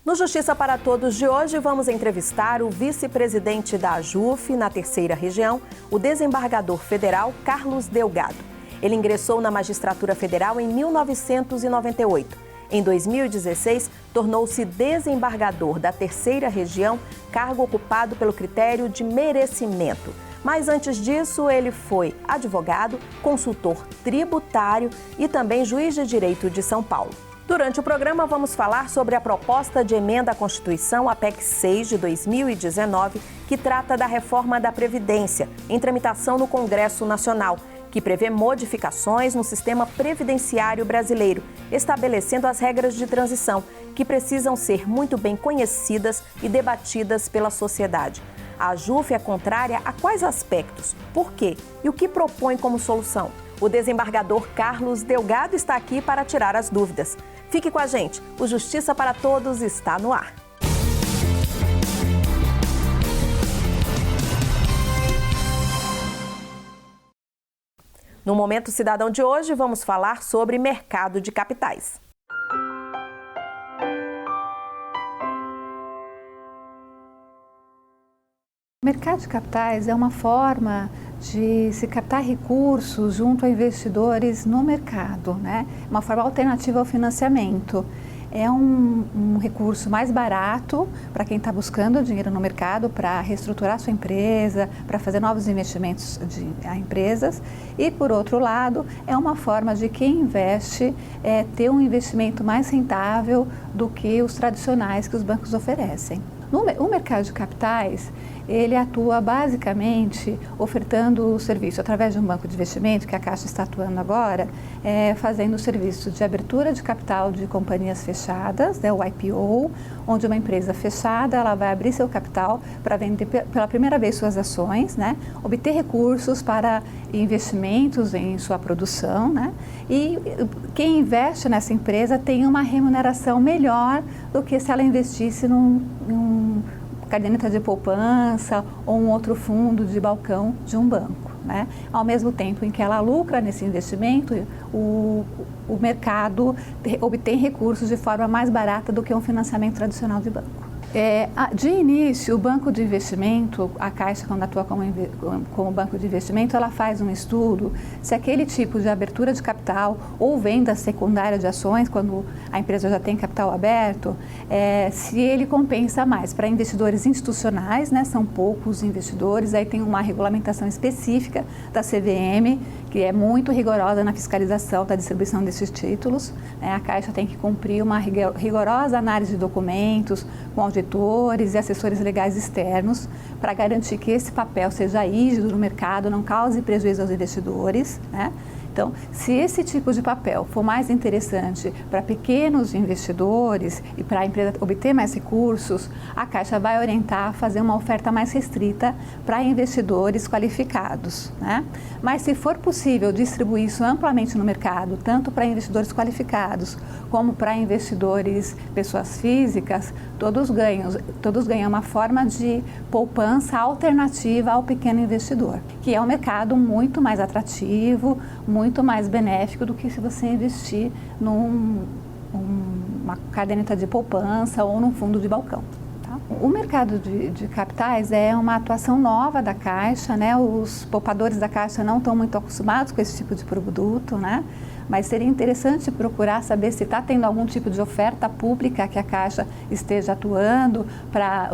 No Justiça para Todos de hoje, vamos entrevistar o vice-presidente da AJUF na terceira região, o desembargador federal Carlos Delgado. Ele ingressou na magistratura federal em 1998. Em 2016, tornou-se desembargador da terceira região, cargo ocupado pelo critério de merecimento. Mas antes disso, ele foi advogado, consultor tributário e também juiz de direito de São Paulo. Durante o programa, vamos falar sobre a proposta de emenda à Constituição, a PEC 6 de 2019, que trata da reforma da Previdência, em tramitação no Congresso Nacional, que prevê modificações no sistema previdenciário brasileiro, estabelecendo as regras de transição, que precisam ser muito bem conhecidas e debatidas pela sociedade. A AJUF é contrária a quais aspectos? Por quê? E o que propõe como solução? O desembargador Carlos Delgado está aqui para tirar as dúvidas. Fique com a gente, o Justiça para Todos está no ar. No Momento Cidadão de hoje, vamos falar sobre mercado de capitais. O mercado de capitais é uma forma de se captar recursos junto a investidores no mercado, né? Uma forma alternativa ao financiamento. É um recurso mais barato para quem está buscando dinheiro no mercado para reestruturar sua empresa, para fazer novos investimentos a empresas. E, por outro lado, é uma forma de quem investe ter um investimento mais rentável do que os tradicionais que os bancos oferecem. O mercado de capitais, ele atua basicamente ofertando o serviço através de um banco de investimento, que a Caixa está atuando agora, fazendo o serviço de abertura de capital de companhias fechadas, né, o IPO, onde uma empresa fechada ela vai abrir seu capital para vender pela primeira vez suas ações, né, obter recursos para investimentos em sua produção, né, e quem investe nessa empresa tem uma remuneração melhor do que se ela investisse num caderneta de poupança ou um outro fundo de balcão de um banco, né? Ao mesmo tempo em que ela lucra nesse investimento, o mercado obtém recursos de forma mais barata do que um financiamento tradicional de banco. De início, o banco de investimento, a Caixa, quando atua como banco de investimento, ela faz um estudo se aquele tipo de abertura de capital ou venda secundária de ações, quando a empresa já tem capital aberto, se ele compensa mais para investidores institucionais, né, são poucos investidores, aí tem uma regulamentação específica da CVM, que é muito rigorosa na fiscalização da distribuição desses títulos, né, a Caixa tem que cumprir uma rigorosa análise de documentos, com auditores e assessores legais externos para garantir que esse papel seja rígido no mercado, não cause prejuízo aos investidores, né? Então, se esse tipo de papel for mais interessante para pequenos investidores e para a empresa obter mais recursos, a Caixa vai orientar a fazer uma oferta mais restrita para investidores qualificados, né? Mas se for possível distribuir isso amplamente no mercado, tanto para investidores qualificados como para investidores, pessoas físicas, todos ganham uma forma de poupança alternativa ao pequeno investidor, que é um mercado muito mais atrativo, muito mais benéfico do que se você investir numa caderneta de poupança ou num fundo de balcão. Tá? O mercado de capitais é uma atuação nova da Caixa, né? Os poupadores da Caixa não estão muito acostumados com esse tipo de produto, né? Mas seria interessante procurar saber se está tendo algum tipo de oferta pública que a Caixa esteja atuando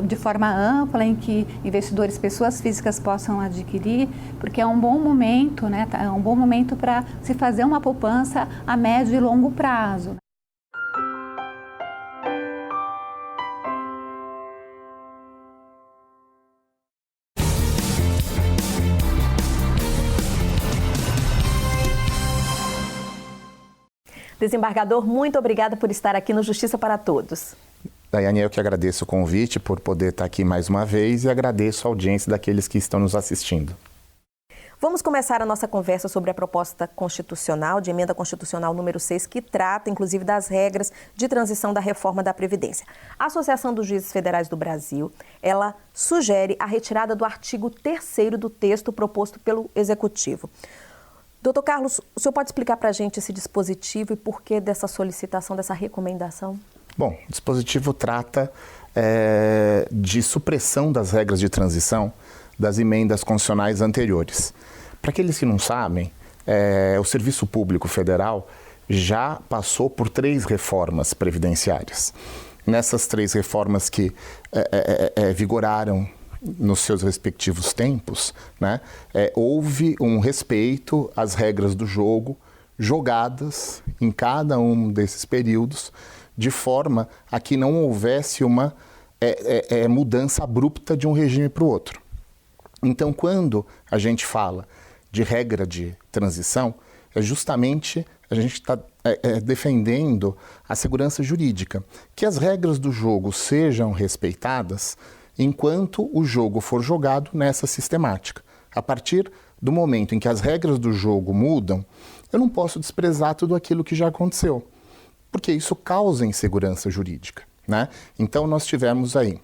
de forma ampla, em que investidores, pessoas físicas possam adquirir, porque é um bom momento, né? É um bom momento para se fazer uma poupança a médio e longo prazo. Desembargador, muito obrigada por estar aqui no Justiça para Todos. Daiane, eu que agradeço o convite por poder estar aqui mais uma vez e agradeço a audiência daqueles que estão nos assistindo. Vamos começar a nossa conversa sobre a proposta constitucional, de emenda constitucional número 6, que trata, inclusive, das regras de transição da reforma da Previdência. A Associação dos Juízes Federais do Brasil, ela sugere a retirada do artigo 3º do texto proposto pelo Executivo. Doutor Carlos, o senhor pode explicar para a gente esse dispositivo e por que dessa solicitação, dessa recomendação? Bom, o dispositivo trata de supressão das regras de transição das emendas constitucionais anteriores. Para aqueles que não sabem, o Serviço Público Federal já passou por 3 reformas previdenciárias. Nessas 3 reformas que vigoraram nos seus respectivos tempos, né, houve um respeito às regras do jogo jogadas em cada um desses períodos, de forma a que não houvesse uma mudança abrupta de um regime para o outro. Então, quando a gente fala de regra de transição, justamente a gente está defendendo a segurança jurídica, que as regras do jogo sejam respeitadas enquanto o jogo for jogado nessa sistemática. A partir do momento em que as regras do jogo mudam, eu não posso desprezar tudo aquilo que já aconteceu, porque isso causa insegurança jurídica, né? Então, nós tivemos aí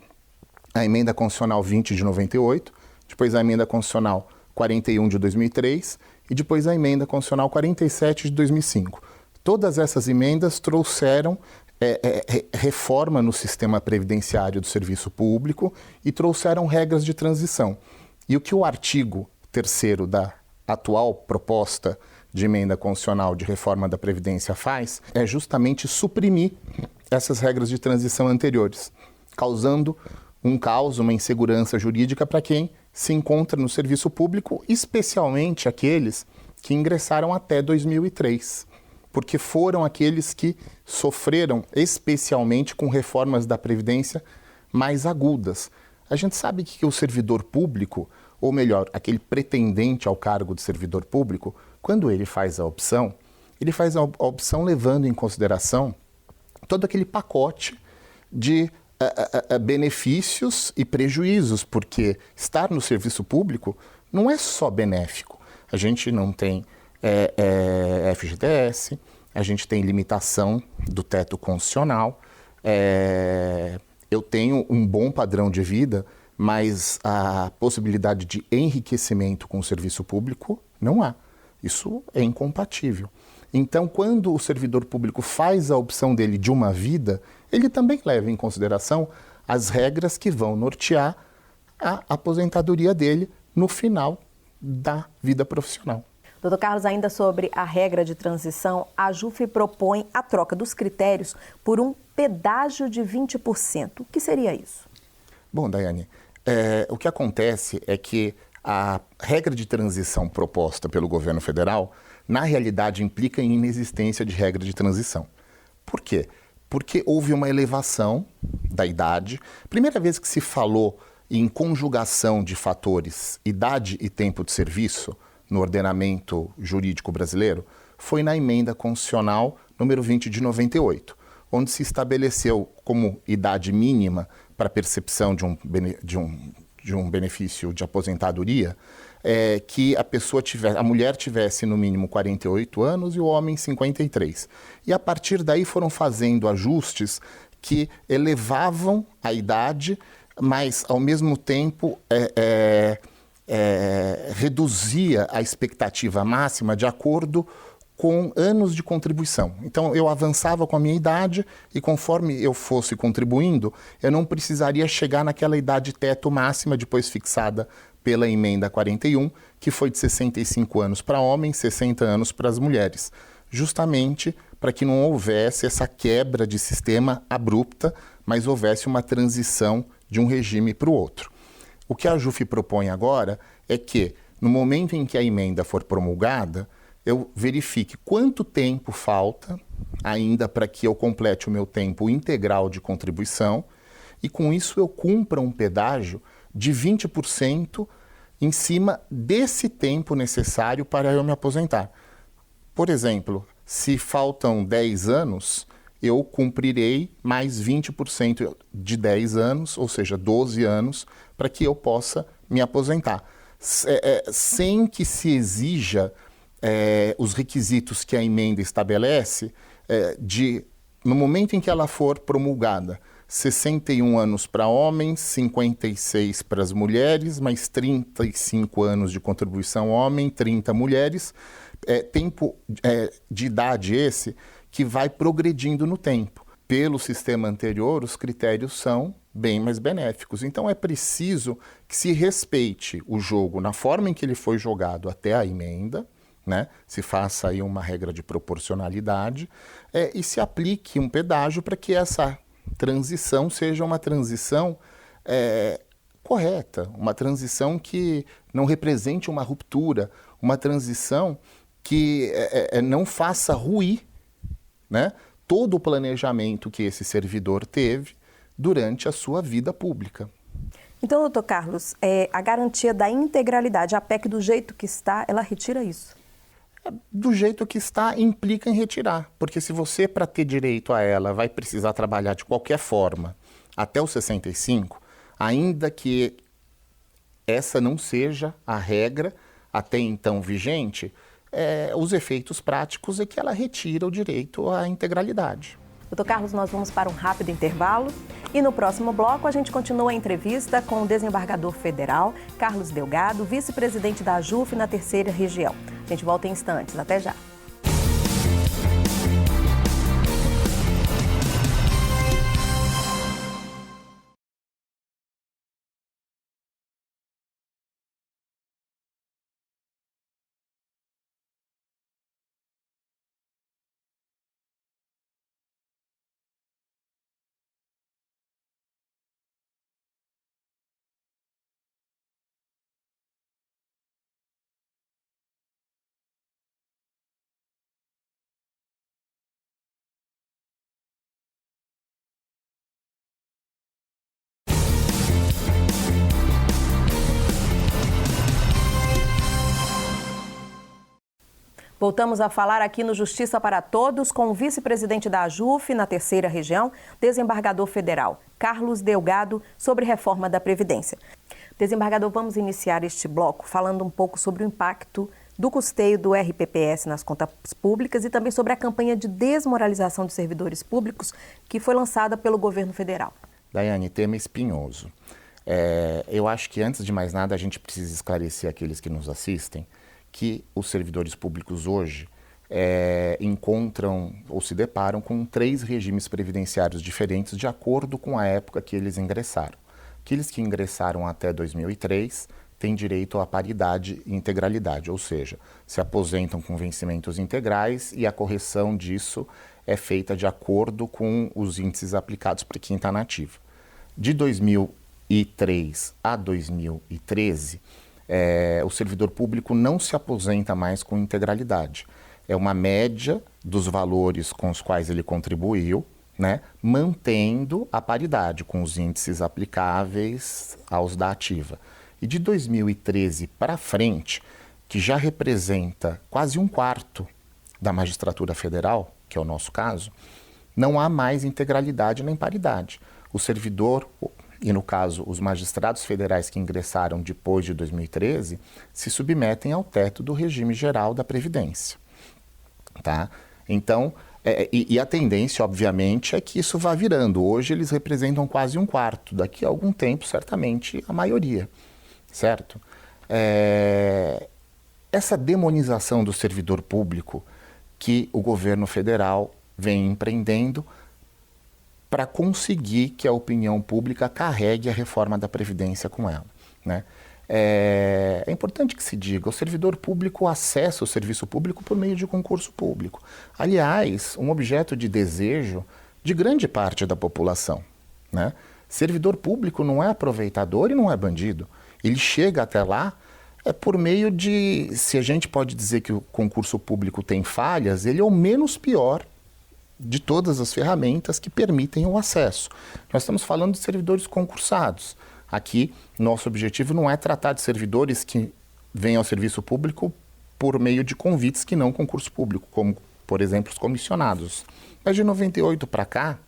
a Emenda Constitucional 20 de 98, depois a Emenda Constitucional 41 de 2003 e depois a Emenda Constitucional 47 de 2005. Todas essas emendas trouxeram reforma no sistema previdenciário do serviço público e trouxeram regras de transição. E o que o artigo 3º da atual proposta de emenda constitucional de reforma da Previdência faz é justamente suprimir essas regras de transição anteriores, causando um caos, uma insegurança jurídica para quem se encontra no serviço público, especialmente aqueles que ingressaram até 2003, porque foram aqueles que sofreram especialmente com reformas da Previdência mais agudas. A gente sabe que o servidor público, ou melhor, aquele pretendente ao cargo de servidor público, quando ele faz a opção levando em consideração todo aquele pacote de benefícios e prejuízos, porque estar no serviço público não é só benéfico. A gente não tem FGTS, a gente tem limitação do teto constitucional, eu tenho um bom padrão de vida, mas a possibilidade de enriquecimento com o serviço público não há. Isso é incompatível. Então, quando o servidor público faz a opção dele de uma vida, ele também leva em consideração as regras que vão nortear a aposentadoria dele no final da vida profissional. Doutor Carlos, ainda sobre a regra de transição, a AJUF propõe a troca dos critérios por um pedágio de 20%. O que seria isso? Bom, Daiane, o que acontece é que a regra de transição proposta pelo governo federal, na realidade, implica em inexistência de regra de transição. Por quê? Porque houve uma elevação da idade. Primeira vez que se falou em conjugação de fatores idade e tempo de serviço no ordenamento jurídico brasileiro foi na Emenda Constitucional número 20 de 98, onde se estabeleceu como idade mínima para percepção de um benefício de aposentadoria, que a mulher tivesse no mínimo 48 anos e o homem 53. E a partir daí foram fazendo ajustes que elevavam a idade, mas ao mesmo tempo reduzia a expectativa máxima de acordo com anos de contribuição. Então, eu avançava com a minha idade e conforme eu fosse contribuindo, eu não precisaria chegar naquela idade teto máxima, depois fixada pela Emenda 41, que foi de 65 anos para homens, 60 anos para as mulheres, justamente para que não houvesse essa quebra de sistema abrupta, mas houvesse uma transição de um regime para o outro. O que a AJUF propõe agora é que, no momento em que a emenda for promulgada, eu verifique quanto tempo falta ainda para que eu complete o meu tempo integral de contribuição e, com isso, eu cumpra um pedágio de 20% em cima desse tempo necessário para eu me aposentar. Por exemplo, se faltam 10 anos, eu cumprirei mais 20% de 10 anos, ou seja, 12 anos, para que eu possa me aposentar, sem que se exija os requisitos que a emenda estabelece no momento em que ela for promulgada, 61 anos para homens, 56 para as mulheres, mais 35 anos de contribuição homem, 30 mulheres, tempo de idade esse que vai progredindo no tempo. pelo sistema anterior, os critérios são bem mais benéficos. Então é preciso que se respeite o jogo na forma em que ele foi jogado até a emenda, né? Se faça aí uma regra de proporcionalidade e se aplique um pedágio para que essa transição seja uma transição correta, uma transição que não represente uma ruptura, uma transição que não faça ruir, né, todo o planejamento que esse servidor teve durante a sua vida pública. Então, doutor Carlos, a garantia da integralidade, a PEC do jeito que está, ela retira isso? Do jeito que está, implica em retirar, porque se você, para ter direito a ela, vai precisar trabalhar de qualquer forma até os 65, ainda que essa não seja a regra até então vigente, os efeitos práticos é que ela retira o direito à integralidade. Doutor Carlos, nós vamos para um rápido intervalo e no próximo bloco a gente continua a entrevista com o desembargador federal Carlos Delgado, vice-presidente da AJUF na terceira região. A gente volta em instantes. Até já. Voltamos a falar aqui no Justiça para Todos com o vice-presidente da AJUF na terceira região, desembargador federal Carlos Delgado, sobre reforma da Previdência. Desembargador, vamos iniciar este bloco falando um pouco sobre o impacto do custeio do RPPS nas contas públicas e também sobre a campanha de desmoralização de servidores públicos que foi lançada pelo governo federal. Daiane, tema espinhoso. Eu acho que, antes de mais nada, a gente precisa esclarecer aqueles que nos assistem que os servidores públicos hoje encontram ou se deparam com 3 regimes previdenciários diferentes de acordo com a época que eles ingressaram. Aqueles que ingressaram até 2003 têm direito à paridade e integralidade, ou seja, se aposentam com vencimentos integrais e a correção disso é feita de acordo com os índices aplicados para quem está na ativa. De 2003 a 2013, o servidor público não se aposenta mais com integralidade. É uma média dos valores com os quais ele contribuiu, né, mantendo a paridade com os índices aplicáveis aos da ativa. E de 2013 para frente, que já representa quase 1/4 da magistratura federal, que é o nosso caso, não há mais integralidade nem paridade. O servidor, e no caso os magistrados federais que ingressaram depois de 2013, se submetem ao teto do regime geral da Previdência. Tá? Então, a tendência, obviamente, é que isso vá virando. Hoje eles representam quase 1/4, daqui a algum tempo, certamente, a maioria, certo? Essa demonização do servidor público que o governo federal vem empreendendo para conseguir que a opinião pública carregue a reforma da Previdência com ela, né? É importante que se diga, o servidor público acessa o serviço público por meio de concurso público. Aliás, um objeto de desejo de grande parte da população, né? Servidor público não é aproveitador e não é bandido. Ele chega até lá por meio de, se a gente pode dizer que o concurso público tem falhas, ele é o menos pior de todas as ferramentas que permitem o acesso. Nós estamos falando de servidores concursados. Aqui, nosso objetivo não é tratar de servidores que vêm ao serviço público por meio de convites que não concurso público, como, por exemplo, os comissionados. Mas de 98 para cá,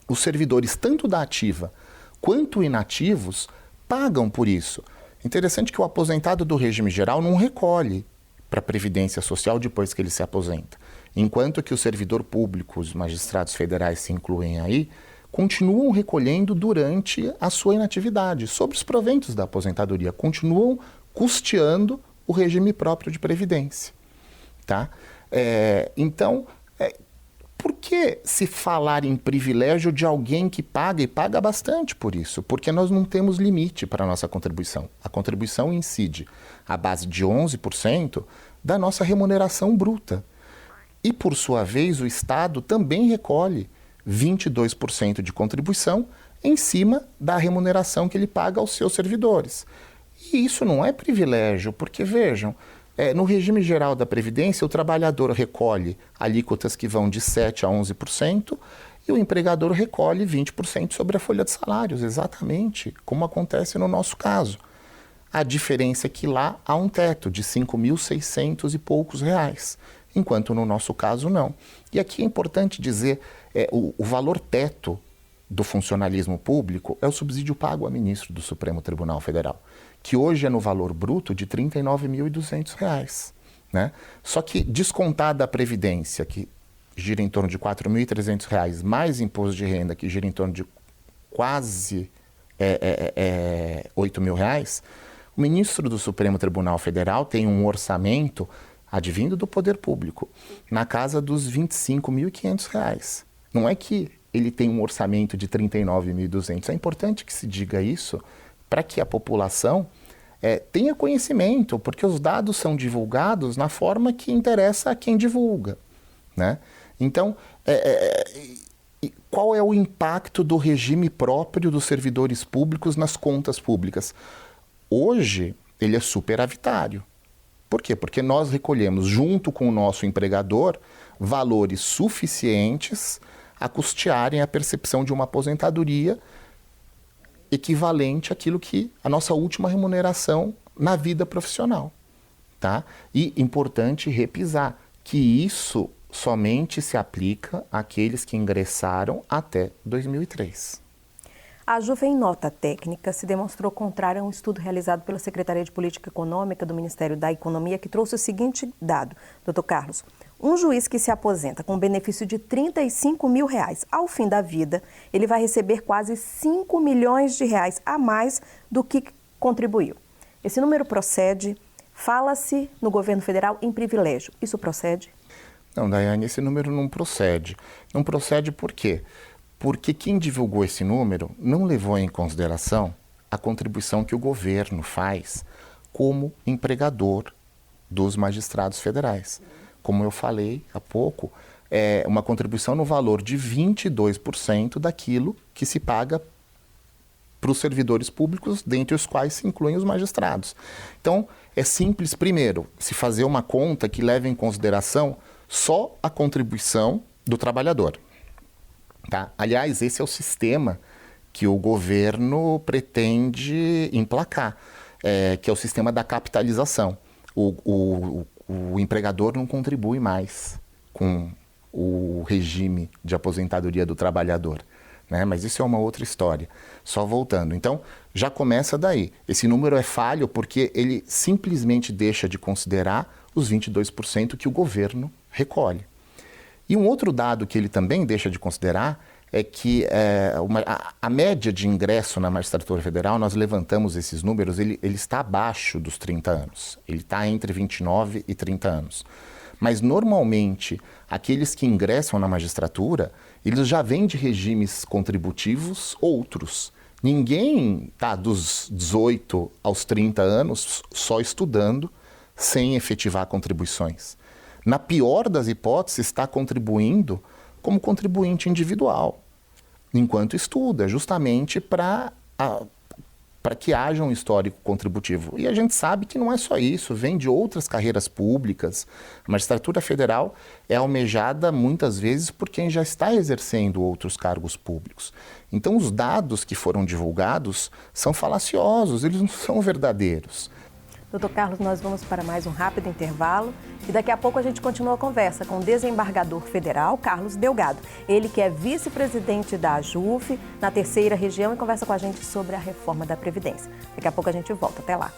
os servidores, tanto da ativa quanto inativos, pagam por isso. Interessante que o aposentado do regime geral não recolhe para a Previdência Social depois que ele se aposenta. Enquanto que o servidor público, os magistrados federais se incluem aí, continuam recolhendo durante a sua inatividade, sobre os proventos da aposentadoria, continuam custeando o regime próprio de previdência. Tá? Então, por que se falar em privilégio de alguém que paga e paga bastante por isso? Porque nós não temos limite para a nossa contribuição. A contribuição incide à base de 11% da nossa remuneração bruta. E, por sua vez, o Estado também recolhe 22% de contribuição em cima da remuneração que ele paga aos seus servidores. E isso não é privilégio, porque, vejam, no regime geral da Previdência, o trabalhador recolhe alíquotas que vão de 7% a 11% e o empregador recolhe 20% sobre a folha de salários, exatamente como acontece no nosso caso. A diferença é que lá há um teto de 5.600 e poucos reais, enquanto no nosso caso não. E aqui é importante dizer, o valor teto do funcionalismo público é o subsídio pago a ministro do Supremo Tribunal Federal, que hoje é no valor bruto de R$ 39.200, né? Só que descontada a Previdência, que gira em torno de R$ 4.300, mais imposto de renda, que gira em torno de quase R$ 8.000, o ministro do Supremo Tribunal Federal tem um orçamento advindo do poder público, na casa dos R$ 25.500. Não é que ele tem um orçamento de R$ 39.200. É importante que se diga isso para que a população tenha conhecimento, porque os dados são divulgados na forma que interessa a quem divulga, né? Então, qual é o impacto do regime próprio dos servidores públicos nas contas públicas? Hoje, ele é superavitário. Por quê? Porque nós recolhemos, junto com o nosso empregador, valores suficientes a custearem a percepção de uma aposentadoria equivalente àquilo que a nossa última remuneração na vida profissional, tá? E importante repisar que isso somente se aplica àqueles que ingressaram até 2003. A AJUF, em nota técnica, se demonstrou contrária a um estudo realizado pela Secretaria de Política Econômica do Ministério da Economia, que trouxe o seguinte dado, doutor Carlos. Um juiz que se aposenta com benefício de R$ 35 mil, ao fim da vida, ele vai receber quase R$ 5 milhões a mais do que contribuiu. Esse número procede? Fala-se no governo federal em privilégio. Isso procede? Não, Daiane, esse número não procede. Não procede por quê? Porque quem divulgou esse número não levou em consideração a contribuição que o governo faz como empregador dos magistrados federais. Como eu falei há pouco, é uma contribuição no valor de 22% daquilo que se paga para os servidores públicos, dentre os quais se incluem os magistrados. Então, é simples, primeiro, se fazer uma conta que leve em consideração só a contribuição do trabalhador. Tá? Aliás, esse é o sistema que o governo pretende emplacar, que é o sistema da capitalização. O empregador não contribui mais com o regime de aposentadoria do trabalhador, né? Mas isso é uma outra história. Só voltando. Então, já começa daí. Esse número é falho porque ele simplesmente deixa de considerar os 22% que o governo recolhe. E um outro dado que ele também deixa de considerar é que a média de ingresso na magistratura federal, nós levantamos esses números, ele está abaixo dos 30 anos. Ele está entre 29 e 30 anos. Mas, normalmente, aqueles que ingressam na magistratura, eles já vêm de regimes contributivos outros. Ninguém está dos 18 aos 30 anos só estudando, sem efetivar contribuições. Na pior das hipóteses, está contribuindo como contribuinte individual, enquanto estuda, justamente para que haja um histórico contributivo. E a gente sabe que não é só isso, vem de outras carreiras públicas. A magistratura federal é almejada muitas vezes por quem já está exercendo outros cargos públicos. Então, os dados que foram divulgados são falaciosos, eles não são verdadeiros. Doutor Carlos, nós vamos para mais um rápido intervalo e daqui a pouco a gente continua a conversa com o desembargador federal, Carlos Delgado. Ele que é vice-presidente da AJUF na terceira região e conversa com a gente sobre a reforma da Previdência. Daqui a pouco a gente volta. Até lá.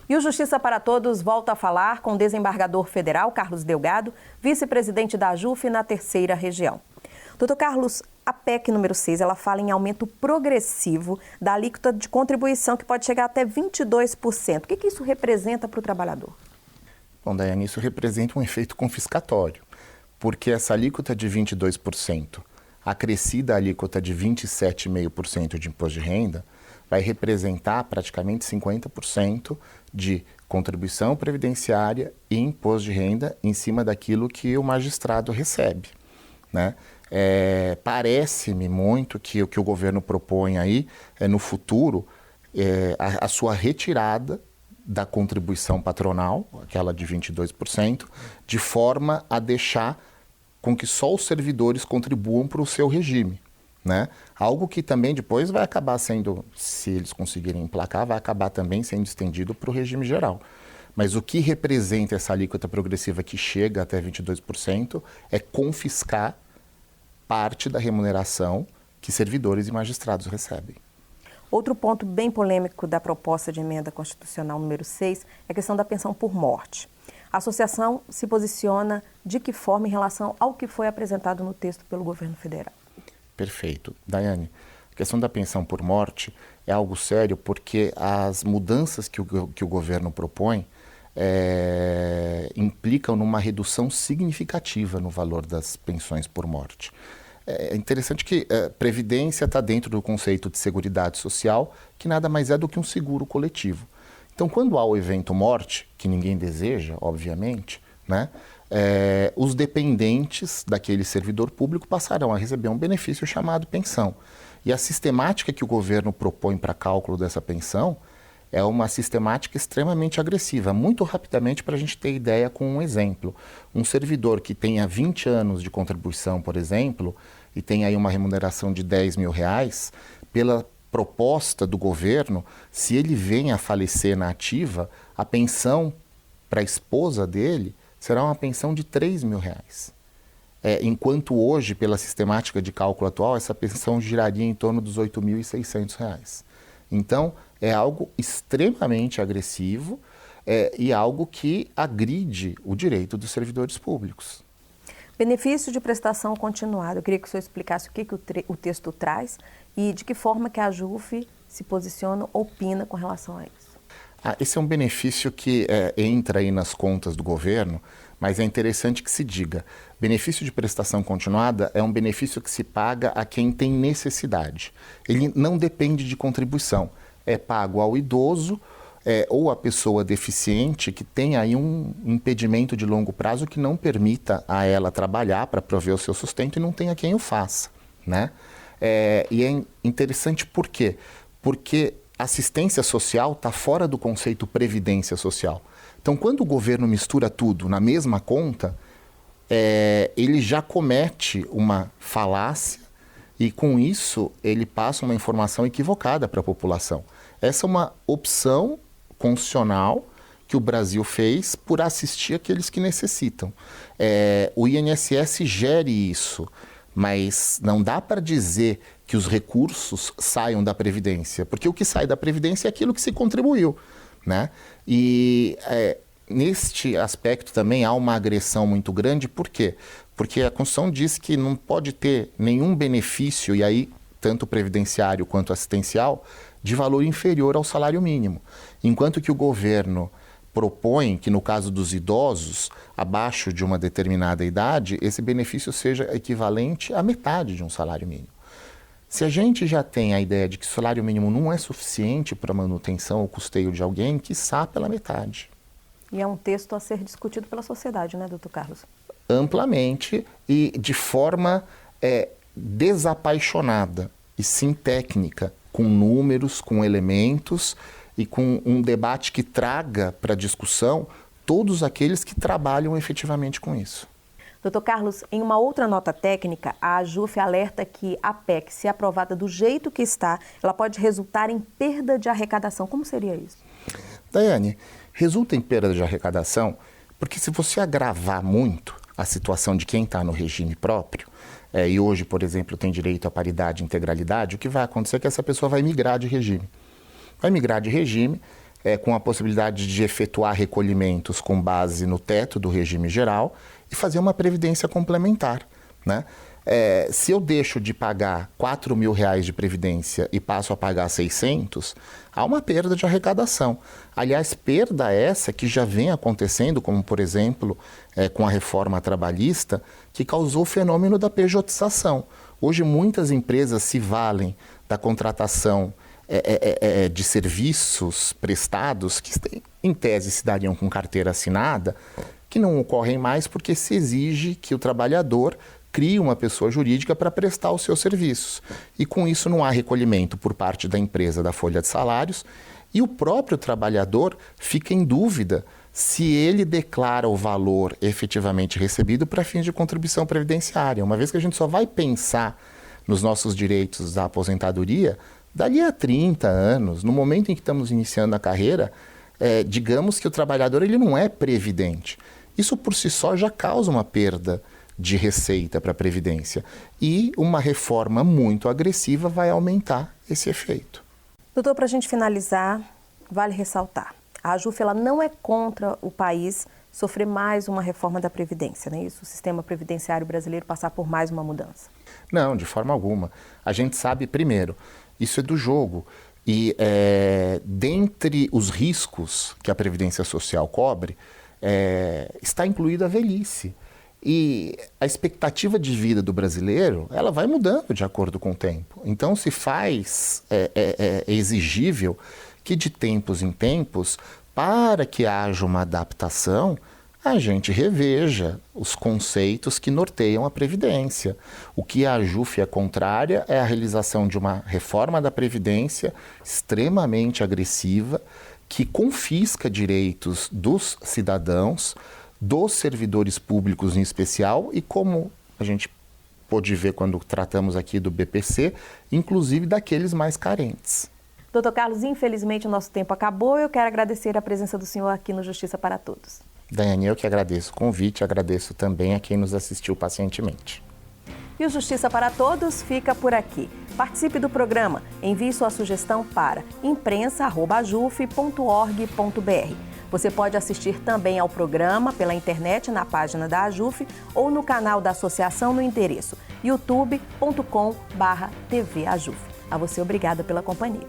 E o Justiça para Todos volta a falar com o desembargador federal Carlos Delgado, vice-presidente da AJUF na terceira região. Doutor Carlos, a PEC número 6, ela fala em aumento progressivo da alíquota de contribuição, que pode chegar até 22%. O que isso representa para o trabalhador? Bom, Daiane, isso representa um efeito confiscatório, porque essa alíquota de 22%, acrescida a alíquota de 27,5% de imposto de renda, vai representar praticamente 50% de contribuição previdenciária e imposto de renda em cima daquilo que o magistrado recebe, né? Parece-me muito que o que o governo propõe aí é, no futuro, a sua retirada da contribuição patronal, aquela de 22%, de forma a deixar com que só os servidores contribuam para o seu regime, né? Algo que também depois vai acabar sendo, se eles conseguirem emplacar, vai acabar também sendo estendido para o regime geral. Mas o que representa essa alíquota progressiva que chega até 22% é confiscar parte da remuneração que servidores e magistrados recebem. Outro ponto bem polêmico da proposta de emenda constitucional número 6 é a questão da pensão por morte. A associação se posiciona de que forma em relação ao que foi apresentado no texto pelo governo federal? Perfeito. Daiane, a questão da pensão por morte é algo sério porque as mudanças que o governo propõe implicam numa redução significativa no valor das pensões por morte. É interessante que Previdência está dentro do conceito de Seguridade Social, que nada mais é do que um seguro coletivo. Então, quando há o evento morte, que ninguém deseja, obviamente, né, os dependentes daquele servidor público passarão a receber um benefício chamado pensão. E a sistemática que o governo propõe para cálculo dessa pensão é uma sistemática extremamente agressiva. Muito rapidamente, para a gente ter ideia com um exemplo. Um servidor que tenha 20 anos de contribuição, por exemplo, e tem aí uma remuneração de R$10 mil, pela proposta do governo, se ele vem a falecer na ativa, a pensão para a esposa dele será uma pensão de R$3 mil. Enquanto hoje, pela sistemática de cálculo atual, essa pensão giraria em torno dos R$ 8.600. Então, é algo extremamente agressivo e algo que agride o direito dos servidores públicos. Benefício de prestação continuada. Eu queria que o senhor explicasse o que o texto traz e de que forma que a AJUF se posiciona, opina com relação a isso. Esse é um benefício que entra aí nas contas do governo, mas é interessante que se diga. Benefício de prestação continuada é um benefício que se paga a quem tem necessidade. Ele não depende de contribuição. É pago ao idoso ou à pessoa deficiente que tem aí um impedimento de longo prazo que não permita a ela trabalhar para prover o seu sustento e não tenha quem o faça, né? E é interessante por quê? Porque assistência social está fora do conceito previdência social. Então, quando o governo mistura tudo na mesma conta, ele já comete uma falácia e, com isso, ele passa uma informação equivocada para a população. Essa é uma opção constitucional que o Brasil fez por assistir aqueles que necessitam. O INSS gere isso, mas não dá para dizer que os recursos saiam da Previdência, porque o que sai da Previdência é aquilo que se contribuiu, né? E neste aspecto também há uma agressão muito grande. Por quê? Porque a Constituição diz que não pode ter nenhum benefício, e aí tanto previdenciário quanto assistencial, de valor inferior ao salário mínimo. Enquanto que o governo propõe que, no caso dos idosos, abaixo de uma determinada idade, esse benefício seja equivalente à metade de um salário mínimo. Se a gente já tem a ideia de que o salário mínimo não é suficiente para a manutenção ou custeio de alguém, quiçá pela metade. E é um texto a ser discutido pela sociedade, né, doutor Carlos? Amplamente e de forma desapaixonada e sim técnica, com números, com elementos e com um debate que traga para a discussão todos aqueles que trabalham efetivamente com isso. Doutor Carlos, em uma outra nota técnica, a AJUF alerta que a PEC, se aprovada do jeito que está, ela pode resultar em perda de arrecadação. Como seria isso? Daiane, resulta em perda de arrecadação porque se você agravar muito a situação de quem está no regime próprio, e hoje, por exemplo, tem direito à paridade e integralidade, o que vai acontecer é que essa pessoa vai migrar de regime. Vai migrar de regime, com a possibilidade de efetuar recolhimentos com base no teto do regime geral e fazer uma previdência complementar, né? Se eu deixo de pagar R$4.000 de previdência e passo a pagar 600, há uma perda de arrecadação. Aliás, perda essa que já vem acontecendo, como por exemplo, com a reforma trabalhista, que causou o fenômeno da pejotização. Hoje muitas empresas se valem da contratação de serviços prestados, que em tese se dariam com carteira assinada, que não ocorrem mais porque se exige que o trabalhador cria uma pessoa jurídica para prestar os seus serviços. E com isso não há recolhimento por parte da empresa da folha de salários e o próprio trabalhador fica em dúvida se ele declara o valor efetivamente recebido para fins de contribuição previdenciária. Uma vez que a gente só vai pensar nos nossos direitos da aposentadoria dali a 30 anos, no momento em que estamos iniciando a carreira, digamos que o trabalhador ele não é previdente. Isso por si só já causa uma perda de receita para a Previdência. E uma reforma muito agressiva vai aumentar esse efeito. Doutor, para a gente finalizar, vale ressaltar, a AJUF ela não é contra o país sofrer mais uma reforma da Previdência, não é isso? O sistema previdenciário brasileiro passar por mais uma mudança. Não, de forma alguma. A gente sabe, primeiro, isso é do jogo. E dentre os riscos que a Previdência Social cobre, está incluída a velhice. E a expectativa de vida do brasileiro, ela vai mudando de acordo com o tempo. Então, se faz exigível que de tempos em tempos, para que haja uma adaptação, a gente reveja os conceitos que norteiam a Previdência. O que a AJUF é contrária é a realização de uma reforma da Previdência extremamente agressiva, que confisca direitos dos cidadãos, dos servidores públicos em especial e, como a gente pôde ver quando tratamos aqui do BPC, inclusive daqueles mais carentes. Doutor Carlos, infelizmente o nosso tempo acabou. Eu quero agradecer a presença do senhor aqui no Justiça para Todos. Daiane, eu que agradeço o convite, agradeço também a quem nos assistiu pacientemente. E o Justiça para Todos fica por aqui. Participe do programa, envie sua sugestão para imprensa@ajuf.org.br. Você pode assistir também ao programa pela internet na página da AJUF ou no canal da associação no endereço youtube.com/tvajuf. A você, obrigada pela companhia.